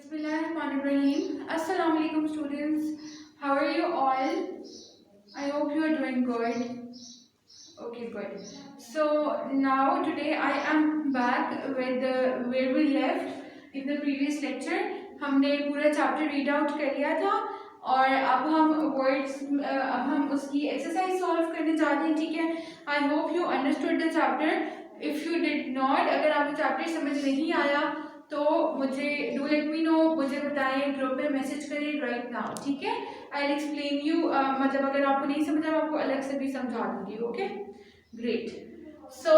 Bismillahirrahmanirrahim. Assalamu alaikum students. How are you all? I hope you are doing good. Okay, good. So now today I am back with where we left in the previous lecture. हमने पूरा chapter read out कर लिया था और अब हम words अब हम उसकी एक्सरसाइज सॉल्व करने जा रहे हैं, ठीक है. आई hope you understood the chapter. If you did not, अगर आपको चैप्टर समझ नहीं आया तो मुझे डू लेट मी नो, मुझे बताएं, ग्रुप पे मैसेज करें राइट नाउ, ठीक है. आई विल एक्सप्लेन यू, मतलब अगर आपको नहीं समझा मैं आपको अलग से भी समझा दूंगी. Okay, great. So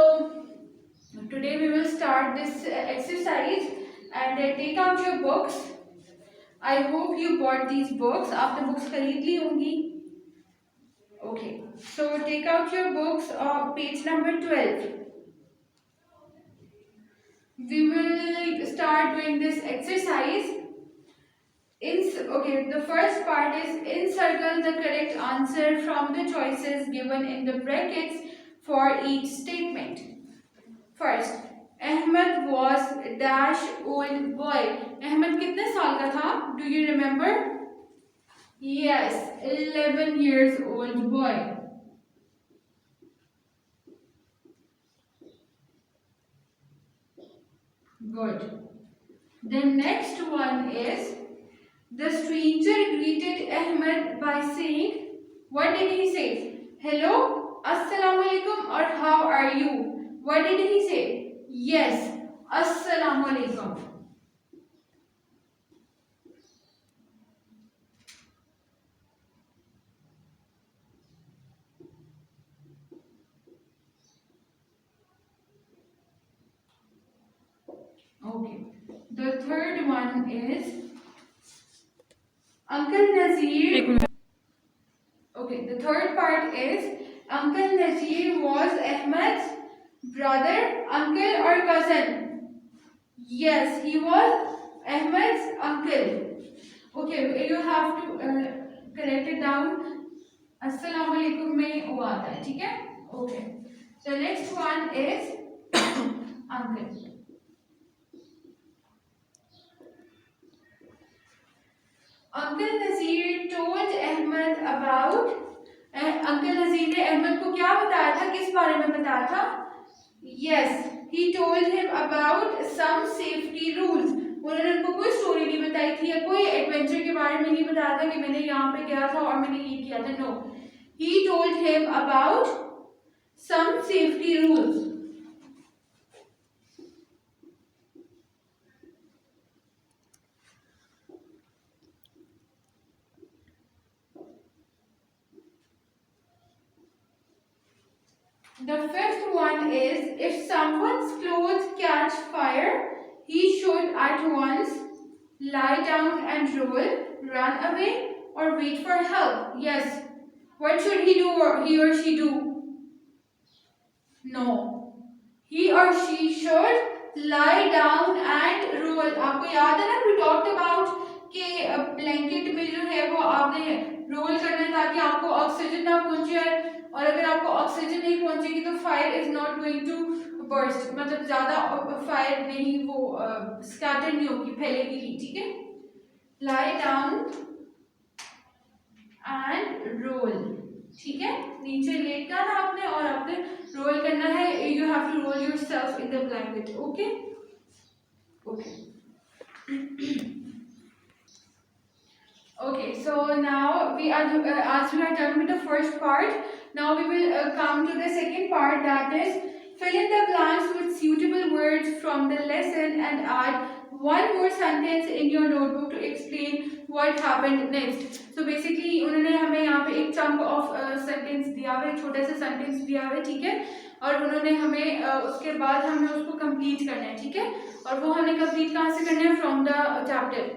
today we will start this exercise and take out your books. I hope you bought these books. आपने books खरीद ली होंगी. Okay, so take out your books, page number 12. We will start doing this exercise. Okay, the first part is encircle the correct answer from the choices given in the brackets for each statement. First, Ahmed was dash old boy. Ahmed कितने साल का था? Do you remember? Yes, 11 years old boy. Good. The next one is the stranger greeted Ahmed by saying, what did he say? Hello, assalamu alaikum, or how are you? What did he say? Yes, assalamu alaikum. Okay. The third one is Uncle Nazir. Okay, the third part is Uncle Nazir was Ahmed's brother, uncle or cousin? Yes, he was Ahmed's uncle. Okay, you have to correct it down. Assalamu alaikum में वो आता है, ठीक है? Okay. So next one is uncle. Uncle Nazir told Ahmed about. Uncle Nazir ने अहमद को क्या बताया था, किस बारे में बताया था? Yes, he told him about some safety rules. उन्होंने उनको कोई स्टोरी नहीं बताई थी या कोई एडवेंचर के बारे में नहीं बताया था कि मैंने यहाँ पे गया था और मैंने ये किया था. No, he told him about some safety rules. The fifth one is if someone's clothes catch fire, he should at once lie down and roll, run away, or wait for help. Yes. What should he do or he or she do? No. He or she should lie down and roll. आपको याद है ना, we talked about कि blanket में जो है वो आपने रोल करना है ताकि आपको ऑक्सीजन ना पहुंचे, और अगर आपको ऑक्सीजन नहीं पहुंचेगी तो fire is not going to burst, मतलब ज्यादा फायर नहीं, वो स्कैटर नहीं होगी, फैलेगी नहीं, ठीक है. लाई डाउन एंड रोल, ठीक है. नीचे लेटना है आपने और आपने रोल करना है. You have to roll yourself in the blanket. Okay okay. Okay, so now we are as we are done with the first part, now we will come to the second part, that is fill in the blanks with suitable words from the lesson and add one more sentence in your notebook to explain what happened next. So basically उन्होंने हमें यहाँ पे एक chunk of sentence दिया हुआ है, छोटा सा sentence दिया हुआ है, ठीक है, और उन्होंने हमें उसके बाद हमें उसको complete करना है, ठीक है, और वो हमें complete कहाँ से करना है? From the chapter.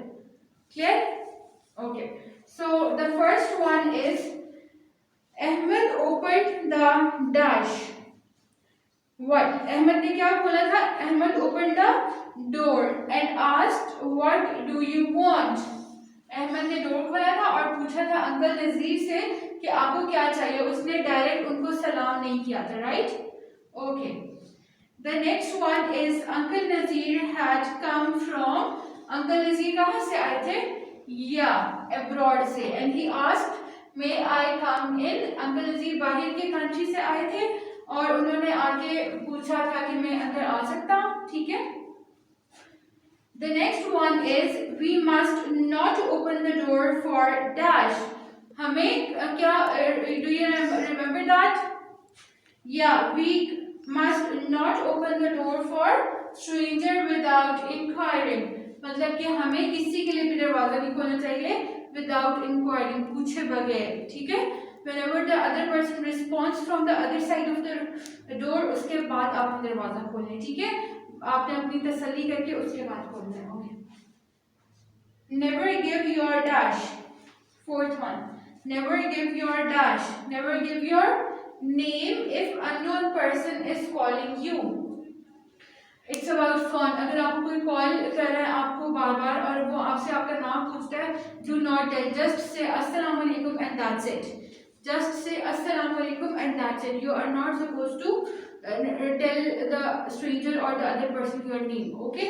Clear? Okay, so the first one is Ahmed opened the dash. What? Ahmed ने क्या बोला था? Ahmed opened the door and asked, "What do you want?" Ahmed ने डोर खोला था और पूछा था अंकल नजीर से कि आपको क्या चाहिए. उसने डायरेक्ट उनको सलाम नहीं किया था, right? Okay. The next one is Uncle Nazir had come from uncle Nazir कहाँ से आए थे? या अब्रॉड से. And he asked may I come in. Uncle Nazir बाहर के कंट्री से आए थे और उन्होंने आके पूछा था कि मैं अंदर आ सकता हूँ. ठीक है. The next one is we must not open the door for dash. हमें क्या do you remember that? Yeah, we must not open the door for stranger without inquiring. मतलब कि हमें किसी के लिए भी दरवाजा नहीं खोलना चाहिए without inquiring, पूछे बगैर. ठीक है. Whenever the other person responds from the other side of the door, उसके बाद आपने दरवाजा खोलना है. ठीक है. आपने अपनी तसल्ली करके उसके बाद खोलना है. Okay. Never give your dash. Fourth one. Never give your dash. Never give your name if unknown person is calling you. It's about fun. अगर आपको कोई कॉल कर रहा है आपको बार बार और वो आपसे आपका नाम पूछता है, do not tell. Just say assalamu alaikum and that's it. Just say assalamu alaikum and that's it. You are not supposed to tell the stranger or the other person your name. Okay.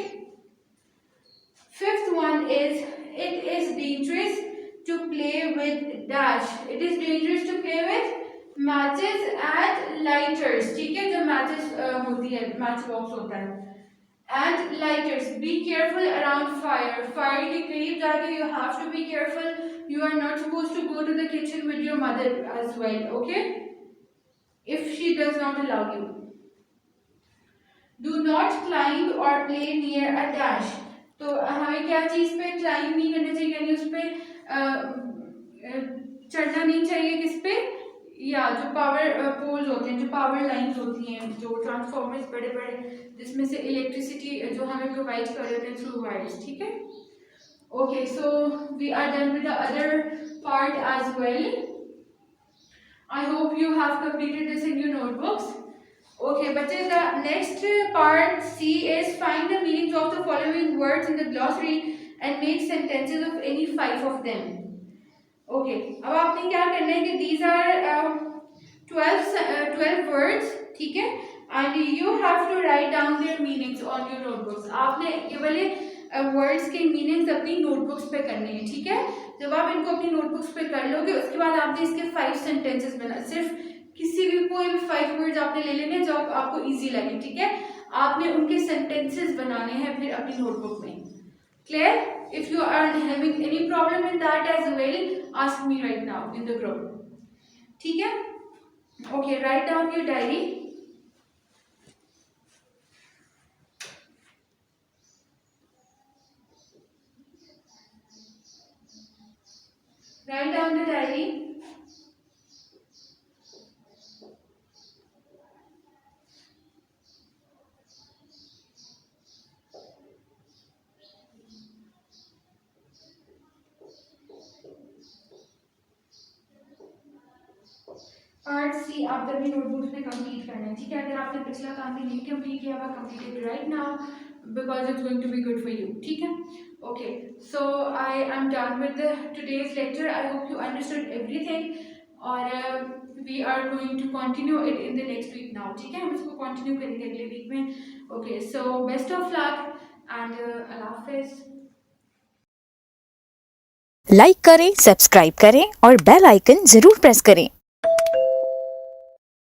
Fifth one is it is dangerous to play with dash. It is dangerous to play with matches and lighters. ठीक है. जो matches होती है, match box होता है. And lighters. Be careful around fire. Fire के करीब जाके you have to be careful. You are not supposed to go to the kitchen with your mother as well. Okay? If she does not allow you. Do not climb or play near a dash. तो हमें क्या चीज पे climb नहीं करना चाहिए, यानी उस पे चढ़ना नहीं चाहिए. किस पे? या जो पावर पोल्स होते हैं, जो पावर लाइंस होती हैं, जो ट्रांसफॉर्मर्स बड़े बड़े जिसमें से इलेक्ट्रिसिटी जो हमें प्रोवाइड कर देते हैं थ्रू वायर्स. ठीक है. Okay. So we are done with the other part as well. I hope you have completed this in your notebooks. Okay, but the next part C is find the meanings of the following words in the glossary and make sentences of any 5 of them. Okay, अब आपने क्या करना है कि these are 12 words. ठीक है. And you have to write down their meanings on your notebooks. आपने ये वाले words के meanings अपनी notebooks पे करने हैं. ठीक है. जब आप इनको अपनी notebooks पे कर लोगे उसके बाद आपने इसके 5 sentences बना. सिर्फ किसी भी कोई भी 5 वर्ड्स आपने ले लेने जो आपको इजी लगे. ठीक है. आपने उनके सेंटेंसेस बनाने हैं फिर अपनी नोटबुक में. Clear? If you are having any problem in that as well ask me right now in the group. ठीक है. Okay. Write down your diary. Write down the diary. Part C आप अपनी notebooks में complete करना है. ठीक है. अगर आपने पिछला काम भी नहीं कंप्लीट किया हुआ, complete it right now because it's going to be good for you. ठीक है. Okay. So I am done with today's lecture. I hope you understood everything और we are going to continue it in the next week now. ठीक है. हम इसको continue करेंगे अगले week में. Okay. So best of luck and अल्लाह हाफिज. लाइक करें, सब्सक्राइब करें और बेल आइकन जरूर प्रेस करें.